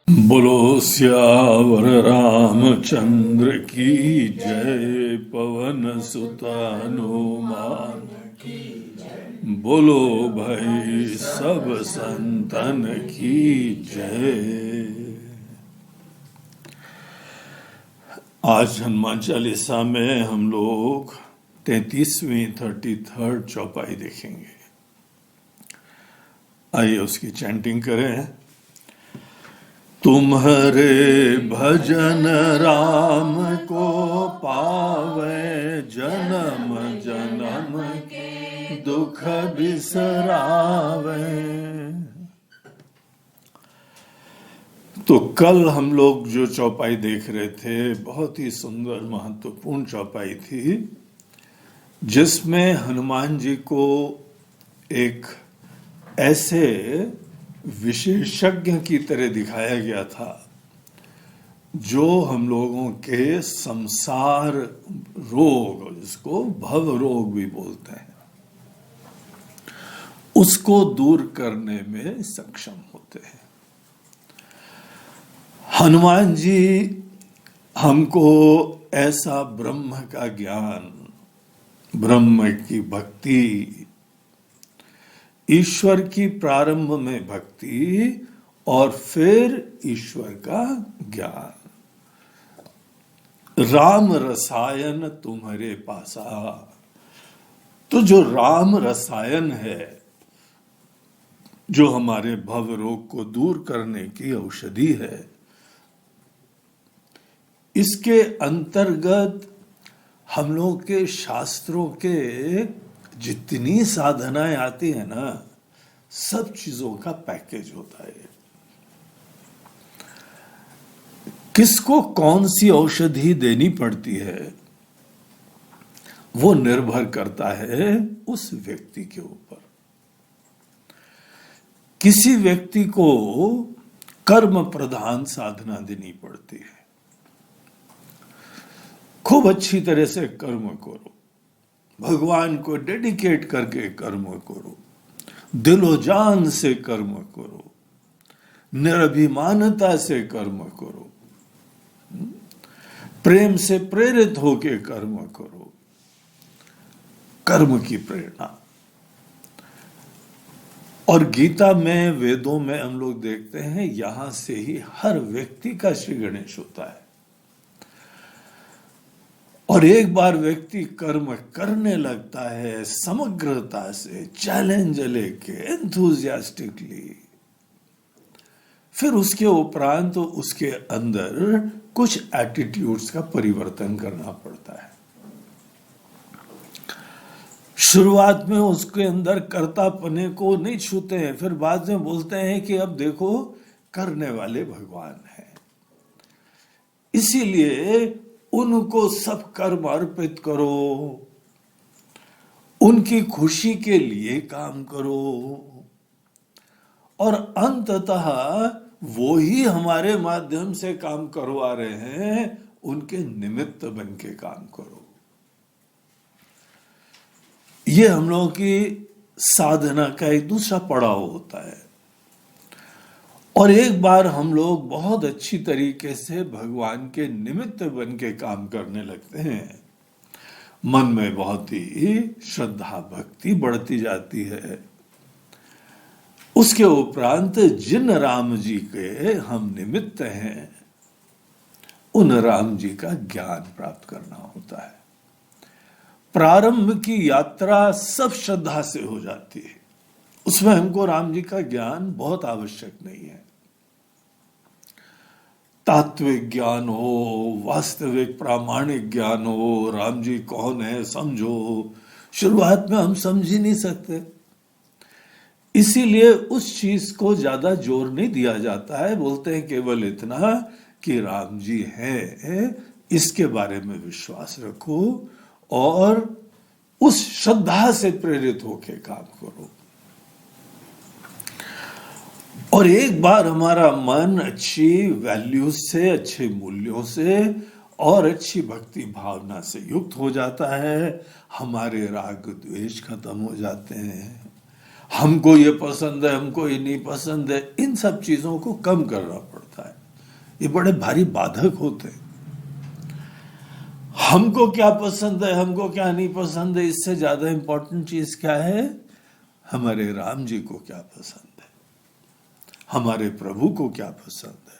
बोलो सियावर रामचंद्र की जय। पवन सुत हनुमान बोलो भाई सब संतन की जय। आज हनुमान चालीसा में हम लोग 33वीं 33rd चौपाई देखेंगे। आइए उसकी चैंटिंग करें। तुम्हारे भजन राम को पावे, जन्म जन्म के दुख बिसरावे। तो कल हम लोग जो चौपाई देख रहे थे बहुत ही सुंदर महत्वपूर्ण चौपाई थी, जिसमें हनुमान जी को एक ऐसे विशेषज्ञ की तरह दिखाया गया था जो हम लोगों के संसार रोग, जिसको भव रोग भी बोलते हैं, उसको दूर करने में सक्षम होते हैं। हनुमान जी हमको ऐसा ब्रह्म का ज्ञान, ब्रह्म की भक्ति, ईश्वर की प्रारंभ में भक्ति और फिर ईश्वर का ज्ञान, राम रसायन तुम्हारे पासा। तो जो राम रसायन है, जो हमारे भव रोग को दूर करने की औषधि है, इसके अंतर्गत हम लोग के शास्त्रों के जितनी साधनाएं आती है ना, सब चीजों का पैकेज होता है। किसको कौन सी औषधि देनी पड़ती है वो निर्भर करता है उस व्यक्ति के ऊपर। किसी व्यक्ति को कर्म प्रधान साधना देनी पड़ती है। खूब अच्छी तरह से कर्म करो, भगवान को डेडिकेट करके कर्म करो, दिलो जान से कर्म करो, निरभिमानता से कर्म करो, प्रेम से प्रेरित होके कर्म करो। कर्म की प्रेरणा। और गीता में, वेदों में हम लोग देखते हैं, यहां से ही हर व्यक्ति का श्री गणेश होता है। और एक बार व्यक्ति कर्म करने लगता है समग्रता से, चैलेंज लेके, एंथुजियास्टिकली, फिर उसके उपरांत तो उसके अंदर कुछ एटीट्यूड्स का परिवर्तन करना पड़ता है। शुरुआत में उसके अंदर कर्तापने को नहीं छूते हैं, फिर बाद में बोलते हैं कि अब देखो करने वाले भगवान हैं, इसीलिए उनको सब कर्म अर्पित करो, उनकी खुशी के लिए काम करो, और अंततः वो ही हमारे माध्यम से काम करवा रहे हैं, उनके निमित्त बन के काम करो। ये हम लोगों की साधना का एक दूसरा पड़ाव होता है। और एक बार हम लोग बहुत अच्छी तरीके से भगवान के निमित्त बन के काम करने लगते हैं, मन में बहुत ही श्रद्धा भक्ति बढ़ती जाती है। उसके उपरांत जिन राम जी के हम निमित्त हैं, उन राम जी का ज्ञान प्राप्त करना होता है। प्रारंभ की यात्रा सब श्रद्धा से हो जाती है, उसमें हमको राम जी का ज्ञान बहुत आवश्यक नहीं है। तात्विक ज्ञान हो, वास्तविक प्रामाणिक ज्ञान हो, राम जी कौन है समझो, शुरुआत में हम समझ ही नहीं सकते, इसीलिए उस चीज को ज्यादा जोर नहीं दिया जाता है। बोलते हैं केवल इतना कि राम जी हैं, इसके बारे में विश्वास रखो और उस श्रद्धा से प्रेरित होकर काम करो। और एक बार हमारा मन अच्छी वैल्यूज से, अच्छे मूल्यों से और अच्छी भक्ति भावना से युक्त हो जाता है, हमारे राग द्वेष खत्म हो जाते हैं, हमको ये पसंद है, हमको ये नहीं पसंद है, इन सब चीजों को कम करना पड़ता है। ये बड़े भारी बाधक होते हैं। हमको क्या पसंद है, हमको क्या नहीं पसंद है, इससे ज्यादा इंपॉर्टेंट चीज क्या है? हमारे राम जी को क्या पसंद है, हमारे प्रभु को क्या पसंद है।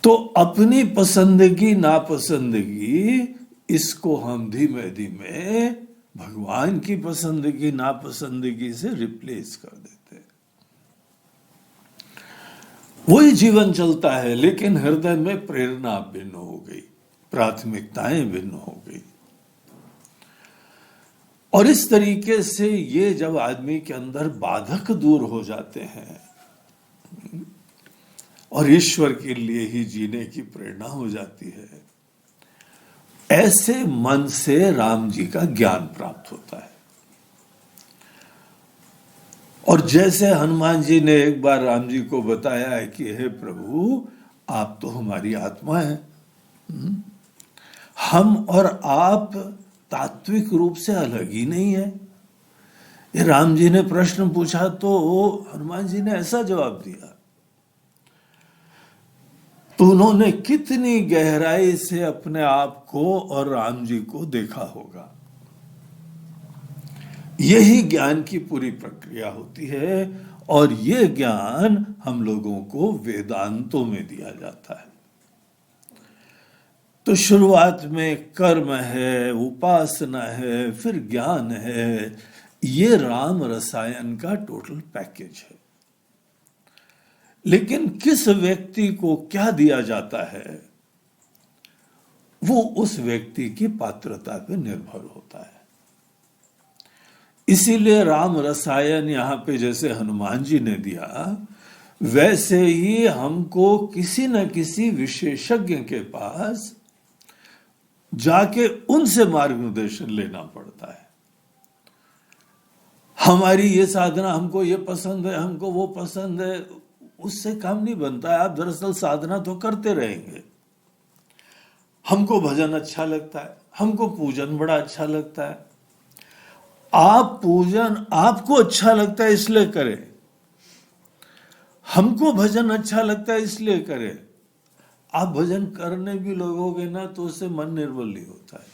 तो अपनी पसंदगी नापसंदगी, इसको हम धीमे धीमे भगवान की पसंदगी नापसंदगी से रिप्लेस कर देते हैं। वही जीवन चलता है, लेकिन हृदय में प्रेरणा भिन्न हो गई, प्राथमिकताएं भिन्न हो गई। और इस तरीके से ये जब आदमी के अंदर बाधक दूर हो जाते हैं और ईश्वर के लिए ही जीने की प्रेरणा हो जाती है, ऐसे मन से राम जी का ज्ञान प्राप्त होता है। और जैसे हनुमान जी ने एक बार राम जी को बताया है कि हे प्रभु, आप तो हमारी आत्मा है, हम और आप तात्विक रूप से अलग ही नहीं है। ये राम जी ने प्रश्न पूछा तो हनुमान जी ने ऐसा जवाब दिया, तो उन्होंने कितनी गहराई से अपने आप को और राम जी को देखा होगा। यही ज्ञान की पूरी प्रक्रिया होती है, और ये ज्ञान हम लोगों को वेदांतों में दिया जाता है। तो शुरुआत में कर्म है, उपासना है, फिर ज्ञान है। ये राम रसायन का टोटल पैकेज है। लेकिन किस व्यक्ति को क्या दिया जाता है, वो उस व्यक्ति की पात्रता पे निर्भर होता है। इसीलिए राम रसायन यहां पे जैसे हनुमान जी ने दिया, वैसे ही हमको किसी न किसी विशेषज्ञ के पास जाके उनसे मार्गदर्शन लेना पड़ता है। हमारी ये साधना, हमको ये पसंद है, हमको वो पसंद है, उससे काम नहीं बनता है। आप दरअसल साधना तो करते रहेंगे। हमको भजन अच्छा लगता है, हमको पूजन बड़ा अच्छा लगता है। आप पूजन आपको अच्छा लगता है इसलिए करें, हमको भजन अच्छा लगता है इसलिए करें। आप भजन करने भी लगोगे ना तो उससे मन निर्मल नहीं होता है।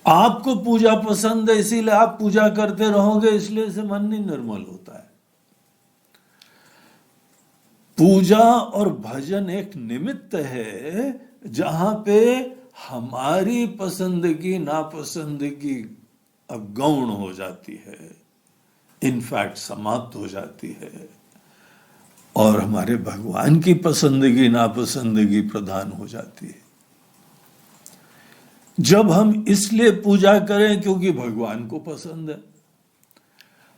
आपको पूजा पसंद है इसीलिए आप पूजा करते रहोगे, इसलिए से मन नहीं निर्मल होता है। पूजा और भजन एक निमित्त है जहां पे हमारी पसंदगी नापसंदगी अब गौण हो जाती है, इनफैक्ट समाप्त हो जाती है, और हमारे भगवान की पसंदगी नापसंदगी प्रधान हो जाती है। जब हम इसलिए पूजा करें क्योंकि भगवान को पसंद है,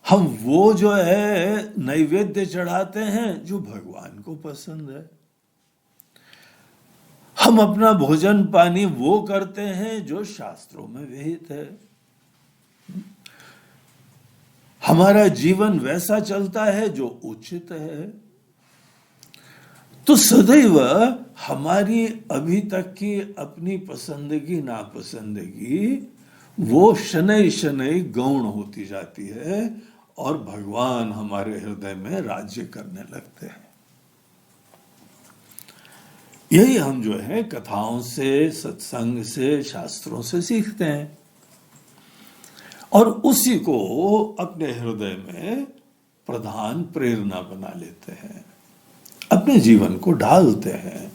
हम वो जो है नैवेद्य चढ़ाते हैं जो भगवान को पसंद है। हम अपना भोजन पानी वो करते हैं जो शास्त्रों में विहित है। हमारा जीवन वैसा चलता है जो उचित है। तो सदैव हमारी अभी तक की अपनी पसंदगी नापसंदगी वो शनै शनै गौण होती जाती है, और भगवान हमारे हृदय में राज्य करने लगते हैं। यही हम जो है कथाओं से, सत्संग से, शास्त्रों से सीखते हैं, और उसी को अपने हृदय में प्रधान प्रेरणा बना लेते हैं, अपने जीवन को ढालते हैं।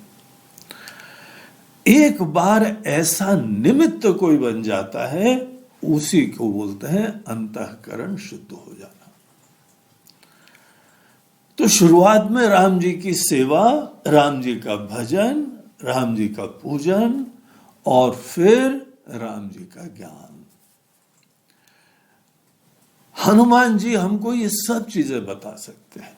एक बार ऐसा निमित्त कोई बन जाता है, उसी को बोलते हैं अंतःकरण शुद्ध हो जाना। तो शुरुआत में राम जी की सेवा, राम जी का भजन, राम जी का पूजन, और फिर राम जी का ज्ञान। हनुमान जी हमको ये सब चीजें बता सकते हैं।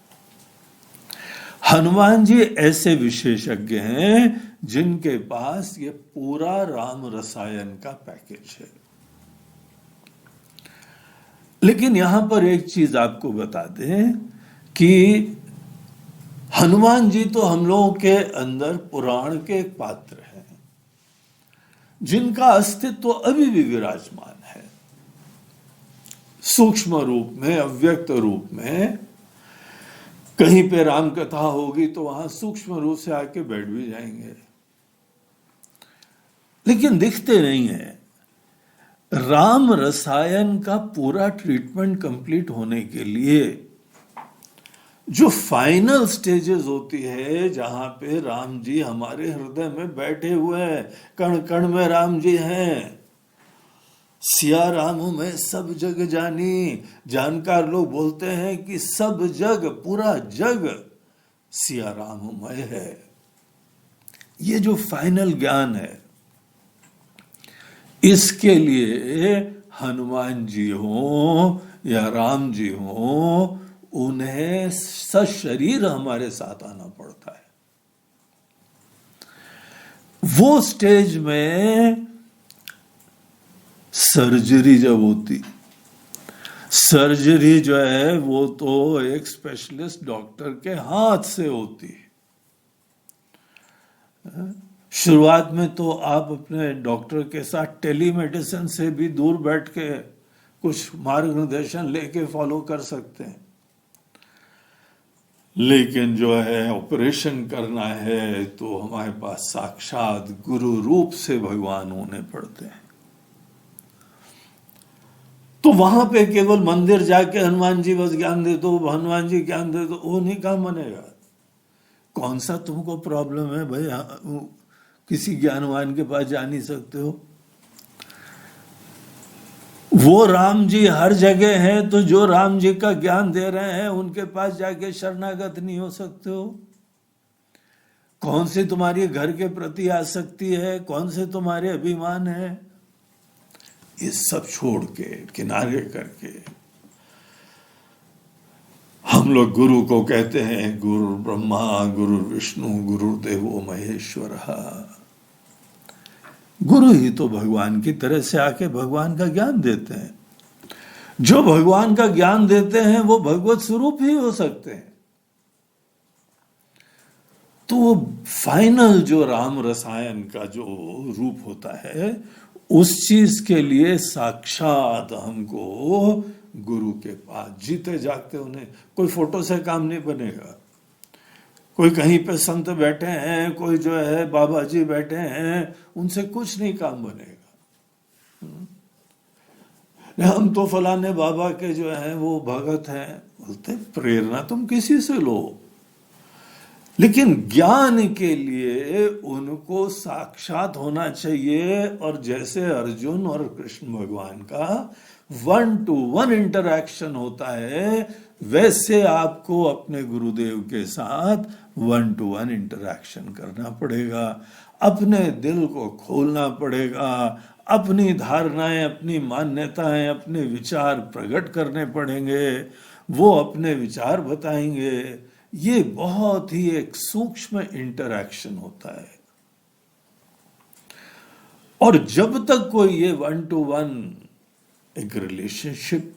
हनुमान जी ऐसे विशेषज्ञ हैं जिनके पास ये पूरा राम रसायन का पैकेज है। लेकिन यहां पर एक चीज आपको बता दें कि हनुमान जी तो हम लोगों के अंदर पुराण के एक पात्र हैं जिनका अस्तित्व अभी भी विराजमान है, सूक्ष्म रूप में, अव्यक्त रूप में। कहीं पे राम कथा होगी तो वहां सूक्ष्म रूप से आके बैठ भी जाएंगे, लेकिन दिखते नहीं है। राम रसायन का पूरा ट्रीटमेंट कंप्लीट होने के लिए जो फाइनल स्टेजेस होती है, जहां पे राम जी हमारे हृदय में बैठे हुए हैं, कण कण में राम जी हैं। सिया राम मैं सब जग जानी, जानकार लोग बोलते हैं कि सब जग, पूरा जग सिया राममय है। ये जो फाइनल ज्ञान है, इसके लिए हनुमान जी हो या राम जी हो, उन्हें सशरीर हमारे साथ आना पड़ता है। वो स्टेज में सर्जरी जब होती, सर्जरी जो है वो तो एक स्पेशलिस्ट डॉक्टर के हाथ से होती है। शुरुआत में तो आप अपने डॉक्टर के साथ टेलीमेडिसिन से भी दूर बैठ के कुछ मार्गदर्शन लेके फॉलो कर सकते हैं, लेकिन जो है ऑपरेशन करना है तो हमारे पास साक्षात गुरु रूप से भगवान होने पड़ते हैं। तो वहां पे केवल मंदिर जाके हनुमान जी बस ज्ञान दे दो, हनुमान जी ज्ञान दे दो, वो नहीं काम बनेगा। कौन सा तुमको प्रॉब्लम है भाई, किसी ज्ञानवान के पास जा नहीं सकते हो? वो राम जी हर जगह हैं, तो जो राम जी का ज्ञान दे रहे हैं उनके पास जाके शरणागत नहीं हो सकते हो? कौन से तुम्हारी घर के प्रति आसक्ति है, कौन से तुम्हारे अभिमान है? ये सब छोड़ के, किनारे करके हम लोग गुरु को कहते हैं गुरु ब्रह्मा गुरु विष्णु गुरुदेवो महेश्वर। गुरु ही तो भगवान की तरह से आके भगवान का ज्ञान देते हैं। जो भगवान का ज्ञान देते हैं वो भगवत स्वरूप ही हो सकते हैं। तो फाइनल जो राम रसायन का जो रूप होता है, उस चीज के लिए साक्षात हमको गुरु के पास जीते जागते, उन्हें कोई फोटो से काम नहीं बनेगा। कोई कहीं पे संत बैठे हैं, कोई जो है बाबा जी बैठे हैं, उनसे कुछ नहीं काम बनेगा। हम तो फलाने बाबा के जो है वो भगत हैं, बोलते प्रेरणा तुम किसी से लो, लेकिन ज्ञान के लिए उनको साक्षात होना चाहिए। और जैसे अर्जुन और कृष्ण भगवान का 1-to-1 इंटरैक्शन होता है, वैसे आपको अपने गुरुदेव के साथ 1-to-1 इंटरैक्शन करना पड़ेगा। अपने दिल को खोलना पड़ेगा, अपनी धारणाएं, अपनी मान्यताएं, अपने विचार प्रकट करने पड़ेंगे, वो अपने विचार बताएंगे। ये बहुत ही एक सूक्ष्म इंटरैक्शन होता है। और जब तक कोई ये 1-to-1 एक रिलेशनशिप,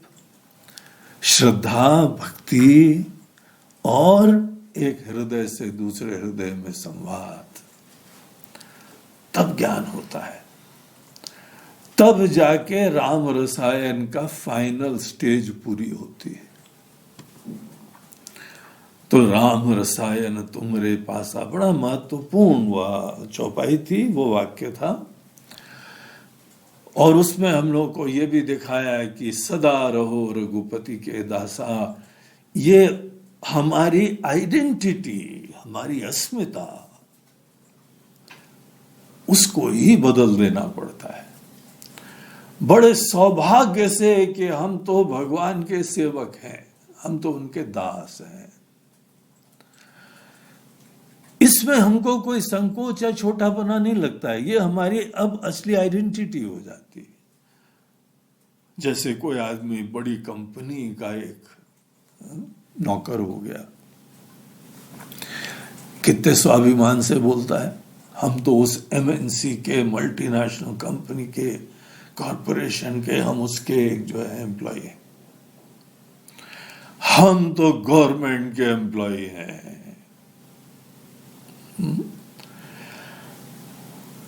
श्रद्धा, भक्ति और एक हृदय से दूसरे हृदय में संवाद, तब ज्ञान होता है। तब जाके राम रसायन का फाइनल स्टेज पूरी होती है। तो राम रसायन तुमरे पासा, बड़ा महत्वपूर्ण वह चौपाई थी, वो वाक्य था। और उसमें हम लोग को ये भी दिखाया है कि सदा रहो रघुपति के दासा। ये हमारी आइडेंटिटी, हमारी अस्मिता, उसको ही बदल देना पड़ता है। बड़े सौभाग्य से कि हम तो भगवान के सेवक हैं, हम तो उनके दास हैं। इसमें हमको कोई संकोच या छोटापना नहीं लगता है। ये हमारी अब असली आइडेंटिटी हो जाती है। जैसे कोई आदमी बड़ी कंपनी का एक नौकर हो गया, कितने स्वाभिमान से बोलता है, हम तो उस एमएनसी के, मल्टीनेशनल कंपनी के, कॉरपोरेशन के, हम उसके एक जो है एम्प्लॉय हैं, हम तो गवर्नमेंट के एम्प्लॉय हैं।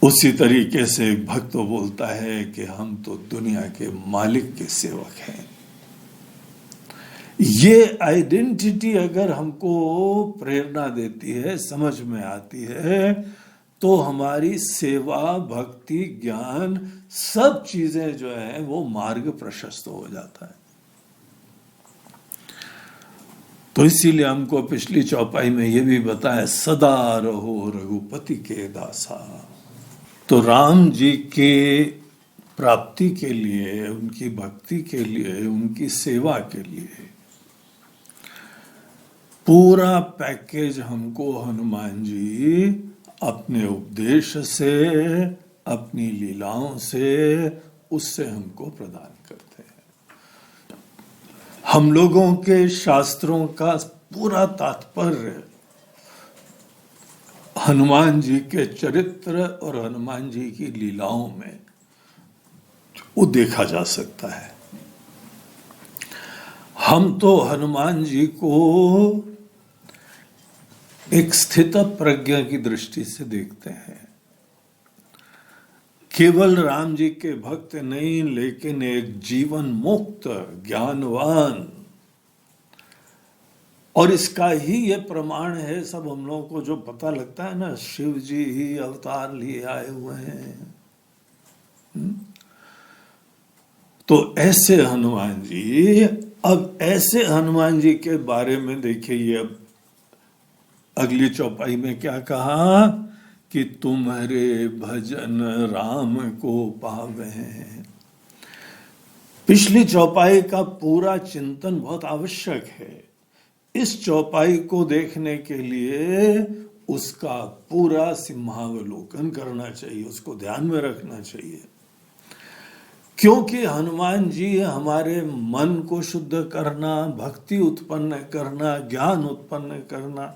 उसी तरीके से एक भक्त बोलता है कि हम तो दुनिया के मालिक के सेवक हैं। ये आइडेंटिटी अगर हमको प्रेरणा देती है, समझ में आती है, तो हमारी सेवा, भक्ति, ज्ञान, सब चीजें जो है वो मार्ग प्रशस्त हो जाता है। तो इसीलिए हमको पिछली चौपाई में ये भी बताया, सदा रहो रघुपति के दासा। तो राम जी के प्राप्ति के लिए, उनकी भक्ति के लिए, उनकी सेवा के लिए पूरा पैकेज हमको हनुमान जी अपने उपदेश से, अपनी लीलाओं से, उससे हमको प्रदान करते हैं। हम लोगों के शास्त्रों का पूरा तात्पर्य हनुमान जी के चरित्र और हनुमान जी की लीलाओं में वो देखा जा सकता है। हम तो हनुमान जी को एक स्थित प्रज्ञा की दृष्टि से देखते हैं, केवल राम जी के भक्त नहीं, लेकिन एक जीवन मुक्त, ज्ञानवान, और इसका ही ये प्रमाण है सब हम लोगों को जो पता लगता है ना, शिव जी ही अवतार लिए आए हुए हैं। तो ऐसे हनुमान जी, अब ऐसे हनुमान जी के बारे में देखिए, अब अगली चौपाई में क्या कहा कि तुम्हारे भजन राम को पावे। पिछली चौपाई का पूरा चिंतन बहुत आवश्यक है। इस चौपाई को देखने के लिए उसका पूरा सिंहावलोकन करना चाहिए, उसको ध्यान में रखना चाहिए, क्योंकि हनुमान जी हमारे मन को शुद्ध करना, भक्ति उत्पन्न करना, ज्ञान उत्पन्न करना,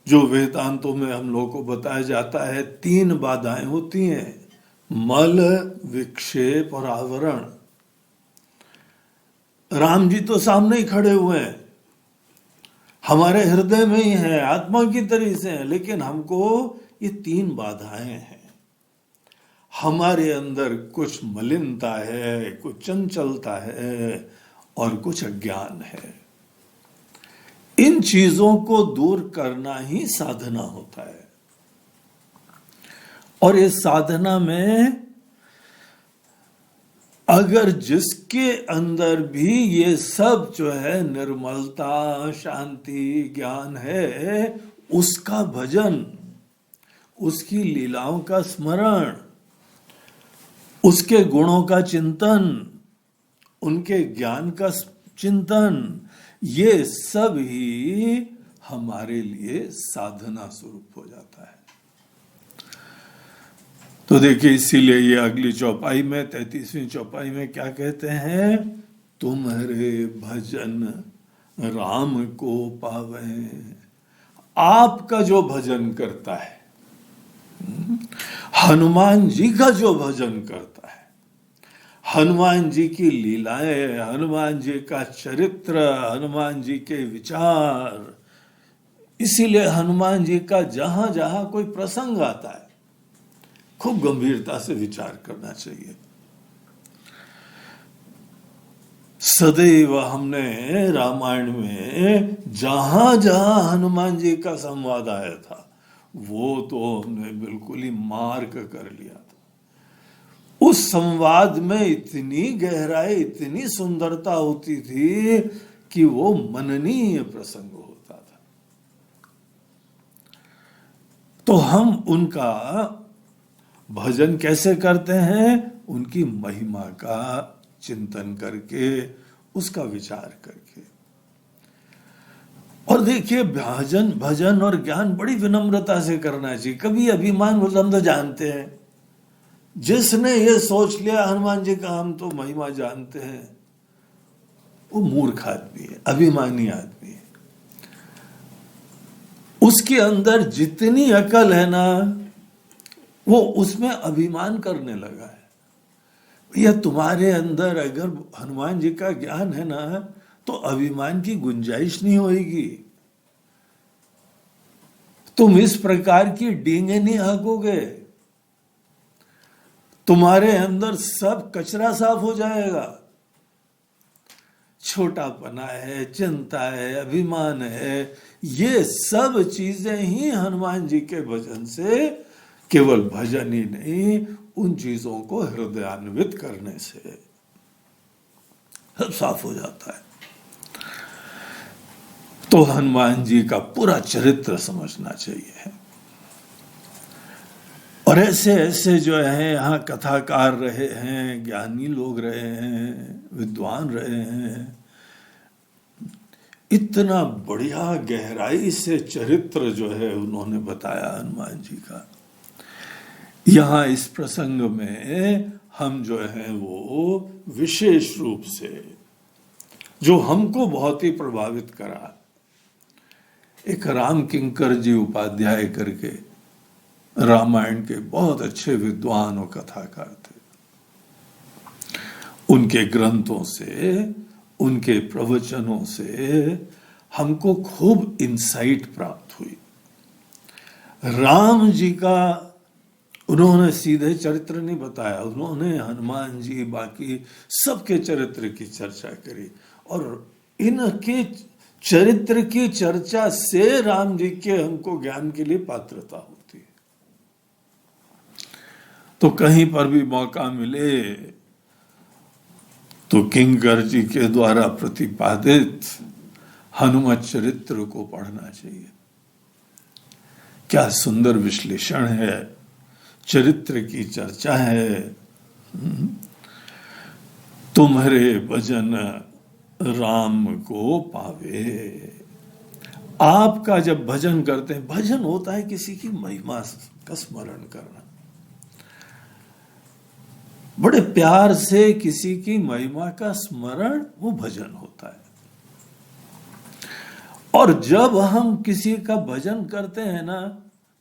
जो वेदांतों में हम लोगों को बताया जाता है 3 बाधाएं होती हैं, मल, विक्षेप और आवरण। राम जी तो सामने ही खड़े हुए हैं, हमारे हृदय में ही है, आत्मा की तरह से है, लेकिन हमको ये 3 बाधाएं हैं। हमारे अंदर कुछ मलिनता है, कुछ चंचलता है और कुछ अज्ञान है। इन चीजों को दूर करना ही साधना होता है। और इस साधना में अगर जिसके अंदर भी ये सब जो है निर्मलता, शांति, ज्ञान है, उसका भजन, उसकी लीलाओं का स्मरण, उसके गुणों का चिंतन, उनके ज्ञान का चिंतन, ये सब ही हमारे लिए साधना स्वरूप हो जाता है। तो देखिए, इसीलिए ये अगली चौपाई में, 33वीं चौपाई में क्या कहते हैं, तुम्हारे भजन राम को पावे। आपका जो भजन करता है, हनुमान जी का जो भजन करता है, हनुमान जी की लीलाएं, हनुमान जी का चरित्र, हनुमान जी के विचार, इसीलिए हनुमान जी का जहां जहां कोई प्रसंग आता है, खूब गंभीरता से विचार करना चाहिए। सदैव हमने रामायण में जहां जहां हनुमान जी का संवाद आया था, वो तो हमने बिल्कुल ही मार्क कर लिया था। उस संवाद में इतनी गहराई, इतनी सुंदरता होती थी कि वो मननीय प्रसंग होता था। तो हम उनका भजन कैसे करते हैं? उनकी महिमा का चिंतन करके, उसका विचार करके। और देखिए, भजन और ज्ञान बड़ी विनम्रता से करना चाहिए। कभी अभिमान, हम तो जानते हैं, जिसने ये सोच लिया हनुमान जी का हम तो महिमा जानते हैं, वो मूर्ख आदमी है, अभिमानी आदमी है। उसके अंदर जितनी अकल है ना, वो उसमें अभिमान करने लगा है। भैया, तुम्हारे अंदर अगर हनुमान जी का ज्ञान है ना, तो अभिमान की गुंजाइश नहीं होगी। तुम इस प्रकार की डींगे नहीं हाँकोगे, तुम्हारे अंदर सब कचरा साफ हो जाएगा। छोटापना है, चिंता है, अभिमान है, ये सब चीजें ही हनुमान जी के भजन से, केवल भजन ही नहीं, उन चीजों को हृदयान्वित करने से सब साफ हो जाता है। तो हनुमान जी का पूरा चरित्र समझना चाहिए। और ऐसे ऐसे जो है यहाँ कथाकार रहे हैं, ज्ञानी लोग रहे हैं, विद्वान रहे हैं, इतना बढ़िया गहराई से चरित्र जो है उन्होंने बताया हनुमान जी का। यहाँ इस प्रसंग में हम जो है वो विशेष रूप से जो हमको बहुत ही प्रभावित करा, एक राम किंकर जी उपाध्याय करके रामायण के बहुत अच्छे विद्वान और कथाकार थे। उनके ग्रंथों से, उनके प्रवचनों से हमको खूब इंसाइट प्राप्त हुई। राम जी का उन्होंने सीधे चरित्र नहीं बताया, उन्होंने हनुमान जी बाकी सबके चरित्र की चर्चा करी, और इनके चरित्र की चर्चा से राम जी के हमको ज्ञान के लिए पात्रता होती है। तो कहीं पर भी मौका मिले तो किंकर जी के द्वारा प्रतिपादित हनुमत चरित्र को पढ़ना चाहिए। क्या सुंदर विश्लेषण है, चरित्र की चर्चा है। तुम्हारे भजन राम को पावे। आपका जब भजन करते हैं, भजन होता है किसी की महिमा का स्मरण करना, बड़े प्यार से किसी की महिमा का स्मरण, वो भजन होता है। और जब हम किसी का भजन करते हैं ना,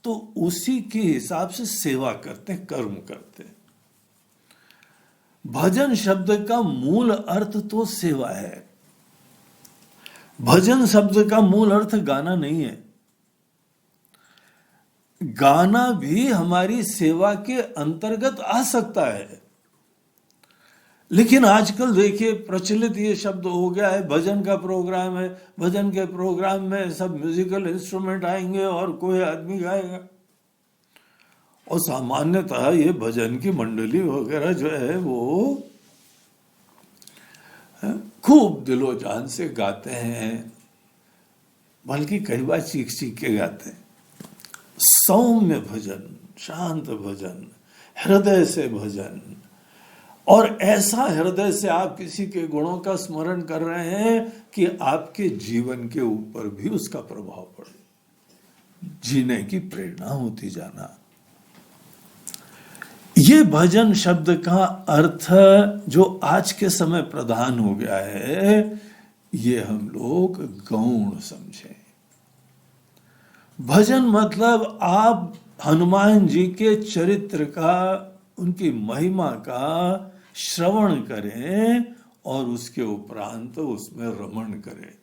तो उसी के हिसाब से सेवा करते हैं, कर्म करते हैं। भजन शब्द का मूल अर्थ तो सेवा है। भजन शब्द का मूल अर्थ गाना नहीं है। गाना भी हमारी सेवा के अंतर्गत आ सकता है, लेकिन आजकल देखिए प्रचलित ये शब्द हो गया है, भजन का प्रोग्राम है, भजन के प्रोग्राम में सब म्यूजिकल इंस्ट्रूमेंट आएंगे और कोई आदमी गाएगा। और सामान्यतः ये भजन की मंडली वगैरह जो है वो खूब दिलो जान से गाते हैं, बल्कि कई बार चीख चीख के गाते हैं। सौम्य भजन, शांत भजन, हृदय से भजन, और ऐसा हृदय से आप किसी के गुणों का स्मरण कर रहे हैं कि आपके जीवन के ऊपर भी उसका प्रभाव पड़े, जीने की प्रेरणा होती जाना। ये भजन शब्द का अर्थ जो आज के समय प्रधान हो गया है, ये हम लोग गौण समझें। भजन मतलब आप हनुमान जी के चरित्र का, उनकी महिमा का श्रवण करें और उसके उपरांत उसमें रमण करें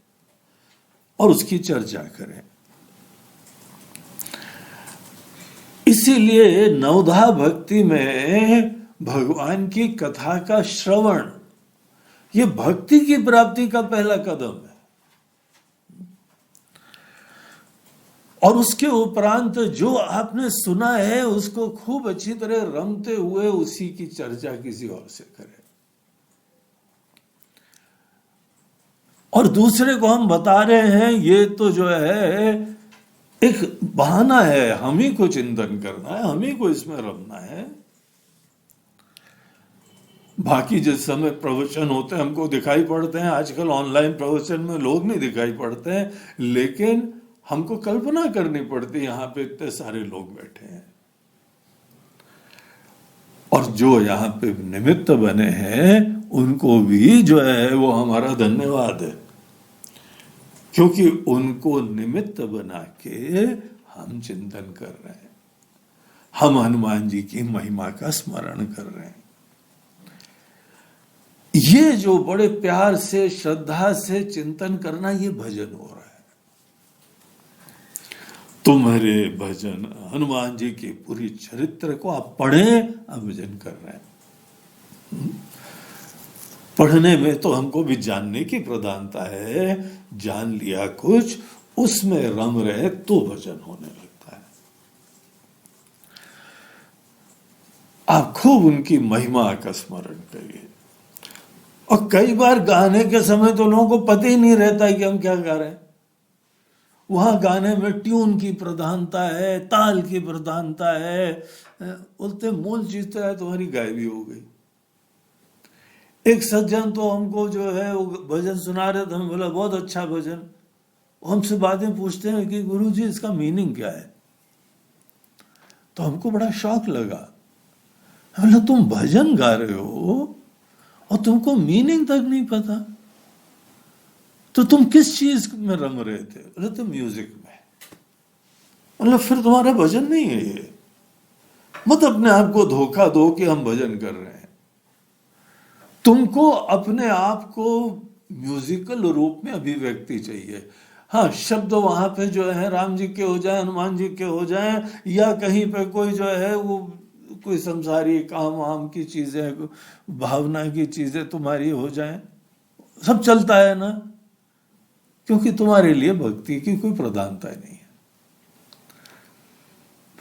और उसकी चर्चा करें। इसीलिए नवधा भक्ति में भगवान की कथा का श्रवण, ये भक्ति की प्राप्ति का पहला कदम है। और उसके उपरांत जो आपने सुना है उसको खूब अच्छी तरह रमते हुए उसी की चर्चा किसी और से करें। और दूसरे को हम बता रहे हैं, ये तो जो है एक बहाना है, हम ही को चिंतन करना है, हम ही को इसमें रमना है। बाकी जिस समय प्रवचन होते हैं हमको दिखाई पड़ते हैं, आजकल ऑनलाइन प्रवचन में लोग नहीं दिखाई पड़ते हैं, लेकिन हमको कल्पना करनी पड़ती है यहाँ पे इतने सारे लोग बैठे हैं। और जो यहाँ पे निमित्त बने हैं उनको भी जो है वो हमारा धन्यवाद है, क्योंकि उनको निमित्त बना के हम चिंतन कर रहे हैं, हम हनुमान जी की महिमा का स्मरण कर रहे हैं। ये जो बड़े प्यार से, श्रद्धा से चिंतन करना, ये भजन हो रहा है। तुम्हारे भजन, हनुमान जी के पूरी चरित्र को आप पढ़ें, आप भजन कर रहे हैं। पढ़ने में तो हमको भी जानने की प्रधानता है, जान लिया कुछ, उसमें रम रहे तो भजन होने लगता है। आप खूब उनकी महिमा का स्मरण करिए। और कई बार गाने के समय तो लोगों को पता ही नहीं रहता कि हम क्या गा रहे हैं। वहां गाने में ट्यून की प्रधानता है, ताल की प्रधानता है, बोलते मूल चीज तो है तुम्हारी गायबी हो गई। एक सज्जन तो हमको जो है वो भजन सुना रहे थे, हमें बोला बहुत अच्छा भजन। हमसे बाद में पूछते हैं कि गुरु जी इसका मीनिंग क्या है। तो हमको बड़ा शौक लगा। बोला तुम भजन गा रहे हो और तुमको मीनिंग तक नहीं पता, तो तुम किस चीज में रम रहे थे? बोले तो म्यूजिक में। मतलब फिर तुम्हारा भजन नहीं है ये। मत अपने आप को धोखा दो कि हम भजन कर रहे हैं। तुमको अपने आप को म्यूजिकल रूप में अभिव्यक्ति चाहिए। हाँ, शब्द वहां पे जो है राम जी के हो जाए, हनुमान जी के हो जाए, या कहीं पे कोई जो है वो कोई संसारी काम वाम की चीजें, भावना की चीजें तुम्हारी हो जाए, सब चलता है ना, क्योंकि तुम्हारे लिए भक्ति की कोई प्रधानता नहीं है।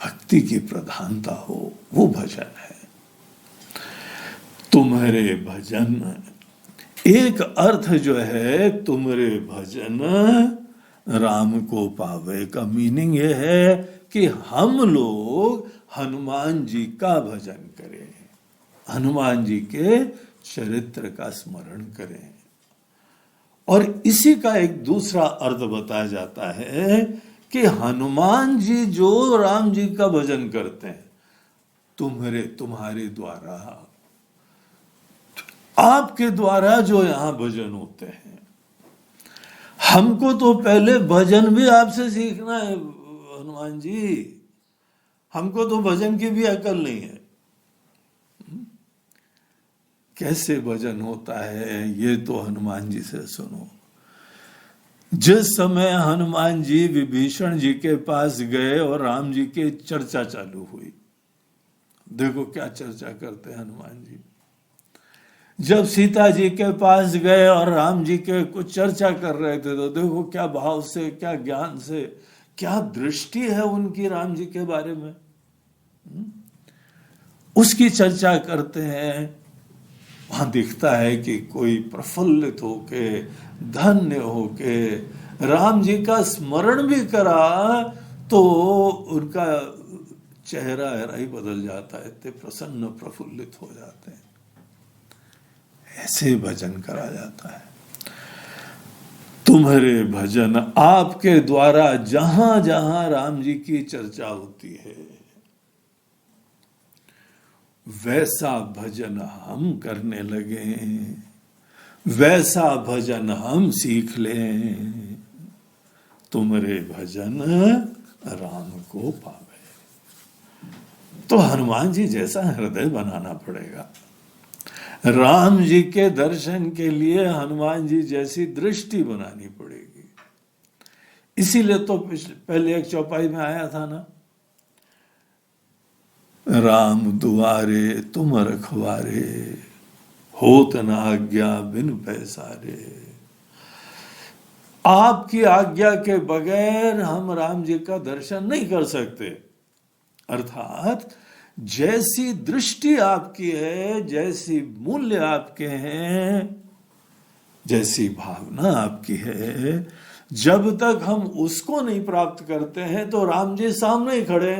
भक्ति की प्रधानता हो वो भजन है। तुम्हारे भजन, एक अर्थ जो है तुम्हारे भजन राम को पावे का मीनिंग ये है कि हम लोग हनुमान जी का भजन करें, हनुमान जी के चरित्र का स्मरण करें। और इसी का एक दूसरा अर्थ बताया जाता है कि हनुमान जी जो राम जी का भजन करते हैं, तुम्हारे द्वारा, आपके द्वारा जो यहां भजन होते हैं। हमको तो पहले भजन भी आपसे सीखना है हनुमान जी, हमको तो भजन की भी अकल नहीं है। कैसे भजन होता है ये तो हनुमान जी से सुनो। जिस समय हनुमान जी विभीषण जी के पास गए और राम जी की चर्चा चालू हुई, देखो क्या चर्चा करते हैं हनुमान जी। जब सीता जी के पास गए और राम जी के कुछ चर्चा कर रहे थे, तो देखो क्या भाव से, क्या ज्ञान से, क्या दृष्टि है उनकी राम जी के बारे में। उसकी चर्चा करते हैं। वहां दिखता है कि कोई प्रफुल्लित होके, धन्य होके राम जी का स्मरण भी करा तो उनका चेहरा ही बदल जाता है, इतने प्रसन्न प्रफुल्लित हो जाते हैं। ऐसे भजन करा जाता है। तुम्हारे भजन, आपके द्वारा जहां जहां राम जी की चर्चा होती है, वैसा भजन हम करने लगे, वैसा भजन हम सीख लें। तुम्हारे भजन राम को पावे। तो हनुमान जी जैसा हृदय बनाना पड़ेगा। राम जी के दर्शन के लिए हनुमान जी जैसी दृष्टि बनानी पड़ेगी। इसीलिए तो पहले एक चौपाई में आया था ना, राम दुआरे तुम रखवारे, होत न आज्ञा बिन पैसारे। आपकी आज्ञा के बगैर हम राम जी का दर्शन नहीं कर सकते। अर्थात जैसी दृष्टि आपकी है, जैसी मूल्य आपके हैं, जैसी भावना आपकी है, जब तक हम उसको नहीं प्राप्त करते हैं तो राम जी सामने ही खड़े,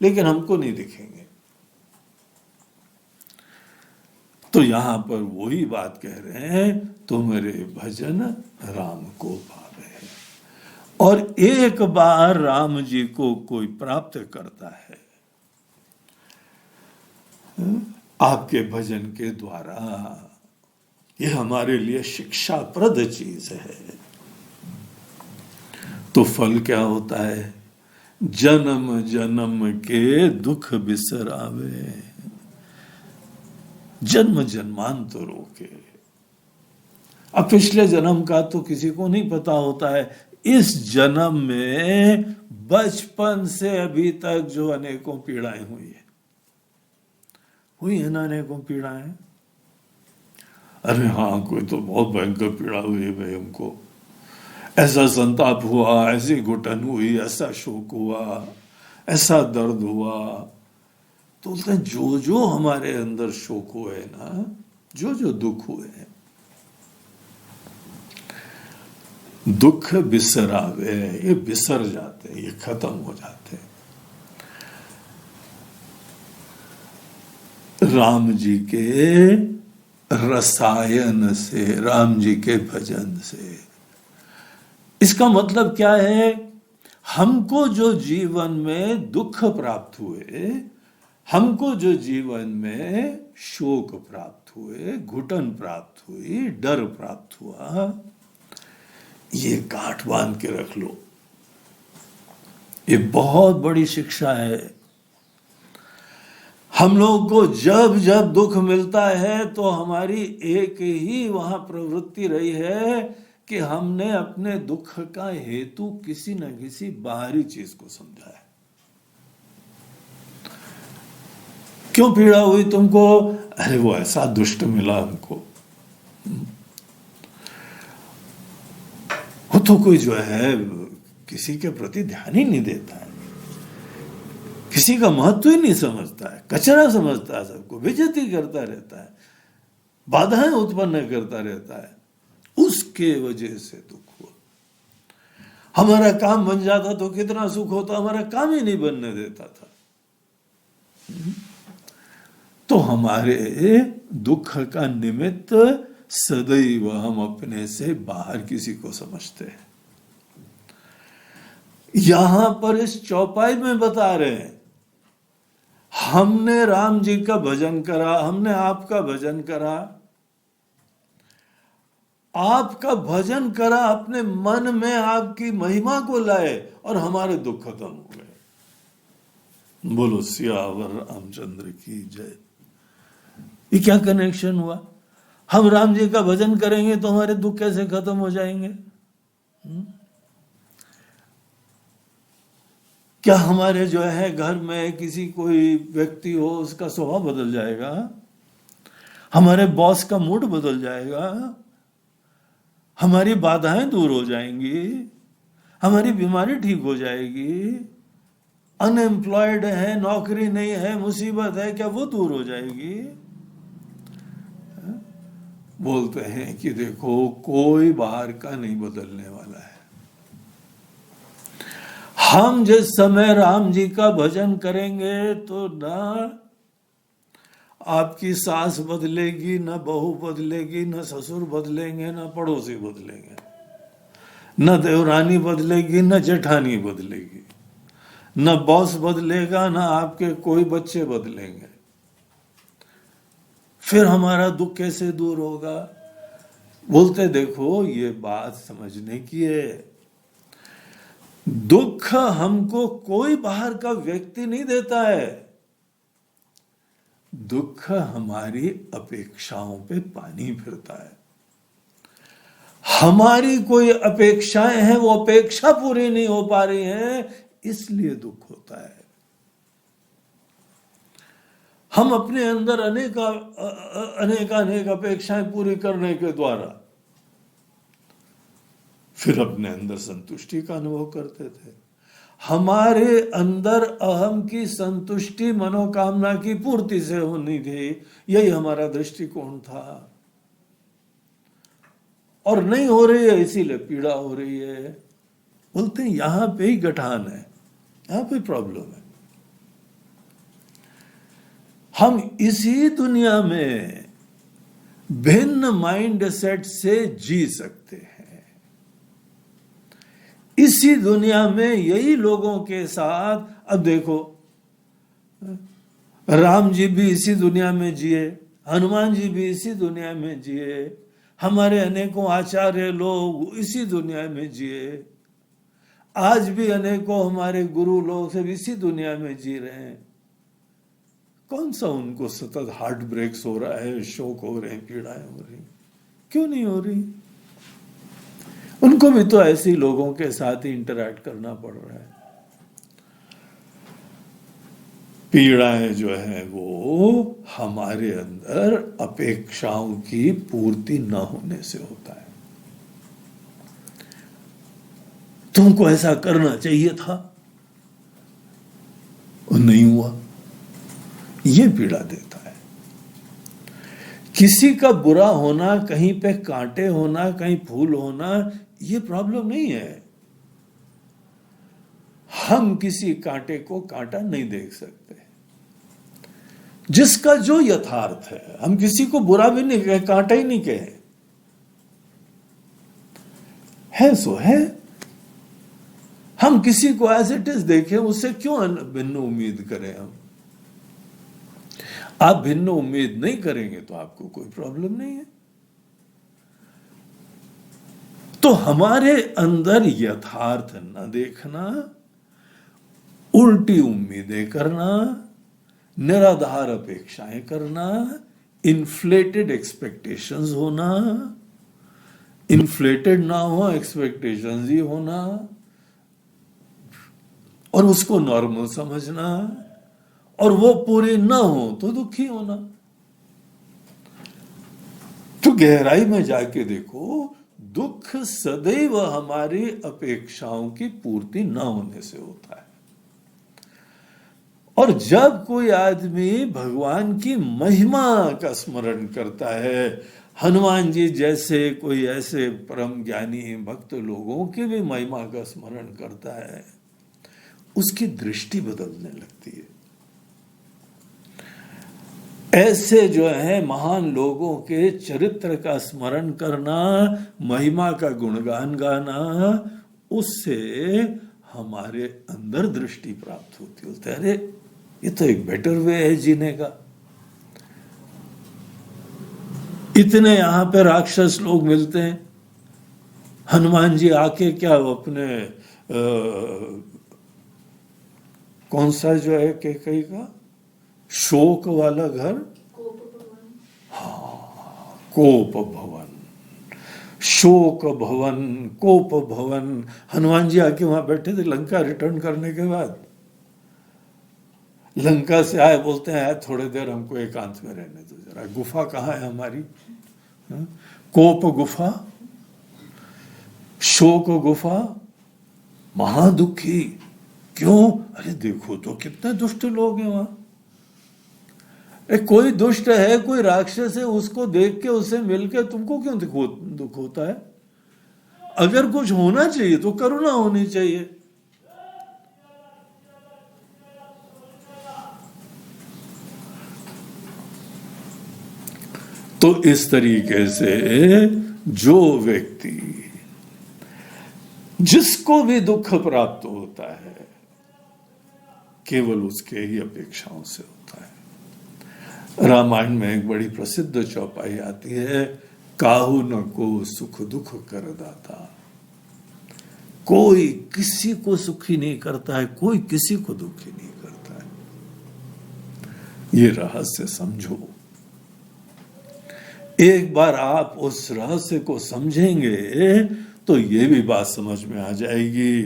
लेकिन हमको नहीं दिखेंगे। तो यहां पर वही बात कह रहे हैं, तुम्हारे भजन राम को पावे। और एक बार राम जी को कोई प्राप्त करता है आपके भजन के द्वारा, ये हमारे लिए शिक्षाप्रद चीज है। तो फल क्या होता है? जन्म जन्म के दुख बिसरावे, जन्म जन्मांतरों के। अब पिछले जन्म का तो किसी को नहीं पता होता है। इस जन्म में बचपन से अभी तक जो अनेकों पीड़ाएं हुई है ना, अनेकों पीड़ाएं। अरे हाँ, कोई तो बहुत भयंकर पीड़ा हुई है भाई हमको, ऐसा संताप हुआ, ऐसी घुटन हुई, ऐसा शोक हुआ, ऐसा दर्द हुआ। तो बोलते हैं जो जो हमारे अंदर शोक हुए ना, जो जो दुख हुए, दुख बिसरावे, ये बिसर जाते, ये खत्म हो जाते। राम जी के रसायन से, राम जी के भजन से। इसका मतलब क्या है? हमको जो जीवन में दुख प्राप्त हुए, हमको जो जीवन में शोक प्राप्त हुए, घुटन प्राप्त हुई, डर प्राप्त हुआ, ये गांठ बांध के रख लो। ये बहुत बड़ी शिक्षा है। हम लोगों को जब जब दुख मिलता है तो हमारी एक ही वहां प्रवृत्ति रही है कि हमने अपने दुख का हेतु किसी न किसी बाहरी चीज को समझा है। क्यों पीड़ा हुई तुमको? अरे वो ऐसा दुष्ट मिला हमको। वो तो कोई जो है किसी के प्रति ध्यान ही नहीं देता है, किसी का महत्व ही नहीं समझता है, कचरा समझता है, सबको बेइज्जती करता रहता है, बाधाएं उत्पन्न करता रहता है, उसके वजह से दुख हुआ। हमारा काम बन जाता तो कितना सुख होता, हमारा काम ही नहीं बनने देता था। तो हमारे दुख का निमित्त सदैव हम अपने से बाहर किसी को समझते हैं। यहां पर इस चौपाई में बता रहे हैं, हमने राम जी का भजन करा, हमने आपका भजन करा, आपका भजन करा, अपने मन में आपकी महिमा को लाए और हमारे दुख खत्म हो गए। बोलो सियावर रामचंद्र की जय। ये क्या कनेक्शन हुआ? हम राम जी का भजन करेंगे तो हमारे दुख कैसे खत्म हो जाएंगे? क्या हमारे जो है घर में किसी कोई व्यक्ति हो, उसका स्वभाव बदल जाएगा? हमारे बॉस का मूड बदल जाएगा? हमारी बाधाएं दूर हो जाएंगी? हमारी बीमारी ठीक हो जाएगी? अनएम्प्लॉयड है, नौकरी नहीं है, मुसीबत है, क्या वो दूर हो जाएगी? बोलते हैं कि देखो कोई बाहर का नहीं बदलने वाला है। हम जिस समय राम जी का भजन करेंगे तो ना आपकी सास बदलेगी, ना बहू बदलेगी, ना ससुर बदलेंगे, ना पड़ोसी बदलेंगे, ना देवरानी बदलेगी, ना जेठानी बदलेगी, ना बॉस बदलेगा, ना आपके कोई बच्चे बदलेंगे। फिर हमारा दुख कैसे दूर होगा? बोलते देखो ये बात समझने की है। दुख हमको कोई बाहर का व्यक्ति नहीं देता है, दुख हमारी अपेक्षाओं पे पानी फिरता है। हमारी कोई अपेक्षाएं हैं, वो अपेक्षा पूरी नहीं हो पा रही है, इसलिए दुख होता है। हम अपने अंदर अनेक अपेक्षाएं पूरी करने के द्वारा फिर अपने अंदर संतुष्टि का अनुभव करते थे। हमारे अंदर अहम की संतुष्टि मनोकामना की पूर्ति से होनी थी, यही हमारा दृष्टिकोण था। और नहीं हो रही है, इसीलिए पीड़ा हो रही है। बोलते हैं यहां पे ही गठान है, यहां पे प्रॉब्लम है। हम इसी दुनिया में भिन्न माइंड सेट से जी सकते हैं। इसी दुनिया में यही लोगों के साथ, अब देखो राम जी भी इसी दुनिया में जिए, हनुमान जी भी इसी दुनिया में जिए, हमारे अनेकों आचार्य लोग इसी दुनिया में जिए, आज भी अनेकों हमारे गुरु लोग सब इसी दुनिया में जी रहे हैं। कौन सा उनको सतत हार्ट ब्रेक्स हो रहा है, शोक हो रहे हैं, पीड़ाएं हो रही? क्यों नहीं हो रही? उनको भी तो ऐसे ही लोगों के साथ ही इंटरैक्ट करना पड़ रहा है। पीड़ाएं जो है वो हमारे अंदर अपेक्षाओं की पूर्ति न होने से होता है। तुमको ऐसा करना चाहिए था और नहीं हुआ, ये पीड़ा देता है। किसी का बुरा होना, कहीं पे कांटे होना, कहीं फूल होना, ये प्रॉब्लम नहीं है। हम किसी कांटे को कांटा नहीं देख सकते, जिसका जो यथार्थ है। हम किसी को बुरा भी नहीं कहे, कांटा ही नहीं कहे, है सो है। हम किसी को एज इट इज देखें, उससे क्यों भिन्न उम्मीद करें। हम आप भिन्न उम्मीद नहीं करेंगे तो आपको कोई प्रॉब्लम नहीं है। तो हमारे अंदर यथार्थ न देखना, उल्टी उम्मीदें करना, निराधार अपेक्षाएं करना, इन्फ्लेटेड एक्सपेक्टेशंस होना, इन्फ्लेटेड ना हो एक्सपेक्टेशंस ही होना, और उसको नॉर्मल समझना, और वो पूरे ना हो तो दुखी होना। तो गहराई में जाके देखो, दुख सदैव हमारी अपेक्षाओं की पूर्ति ना होने से होता है। और जब कोई आदमी भगवान की महिमा का स्मरण करता है, हनुमान जी जैसे कोई ऐसे परम ज्ञानी भक्त लोगों की भी महिमा का स्मरण करता है, उसकी दृष्टि बदलने लगती है। ऐसे जो है महान लोगों के चरित्र का स्मरण करना, महिमा का गुणगान गाना, उससे हमारे अंदर दृष्टि प्राप्त होती है। अरे ये तो एक बेटर वे है जीने का। इतने यहां पे राक्षस लोग मिलते हैं, हनुमान जी आके क्या अपने कौन सा जो है कैकेयी का शोक वाला घर, हाँ, कोप भवन, शोक भवन, कोप भवन। हनुमान जी आके वहां बैठे थे लंका रिटर्न करने के बाद। लंका से आए, बोलते हैं थोड़ी देर हमको एकांत में रहने दो जरा। गुफा कहाँ है हमारी? कोप गुफा, शोक गुफा, महादुखी। क्यों? अरे देखो तो कितने दुष्ट लोग हैं वहां। कोई दुष्ट है, कोई राक्षस है, उसको देख के, उससे मिलके तुमको क्यों दुख होता है? अगर कुछ होना चाहिए तो करुणा होनी चाहिए। तो इस तरीके से जो व्यक्ति, जिसको भी दुख प्राप्त होता है, केवल उसके ही अपेक्षाओं से होता है। रामायण में एक बड़ी प्रसिद्ध चौपाई आती है, काहू न को सुख दुख कर दाता। कोई किसी को सुखी नहीं करता है, कोई किसी को दुखी नहीं करता है। ये रहस्य समझो। एक बार आप उस रहस्य को समझेंगे तो ये भी बात समझ में आ जाएगी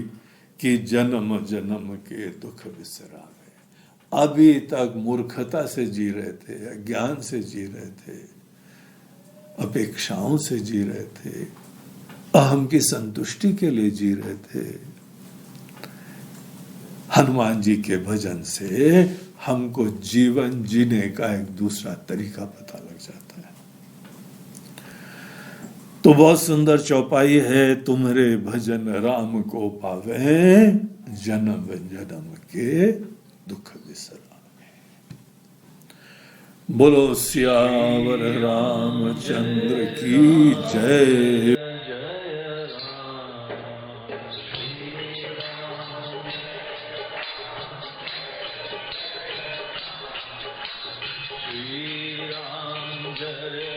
कि जन्म जन्म के दुख विसरावे। अभी तक मूर्खता से जी रहे थे, अज्ञान से जी रहे थे, अपेक्षाओं से जी रहे थे, अहम की संतुष्टि के लिए जी रहे थे। हनुमान जी के भजन से हमको जीवन जीने का एक दूसरा तरीका पता लग जाता है। तो बहुत सुंदर चौपाई है, तुम्हारे भजन राम को पावे, जन्म जन्म के दुख विसरावे। बोलो सियावर रामचंद्र की जय। श्री राम जय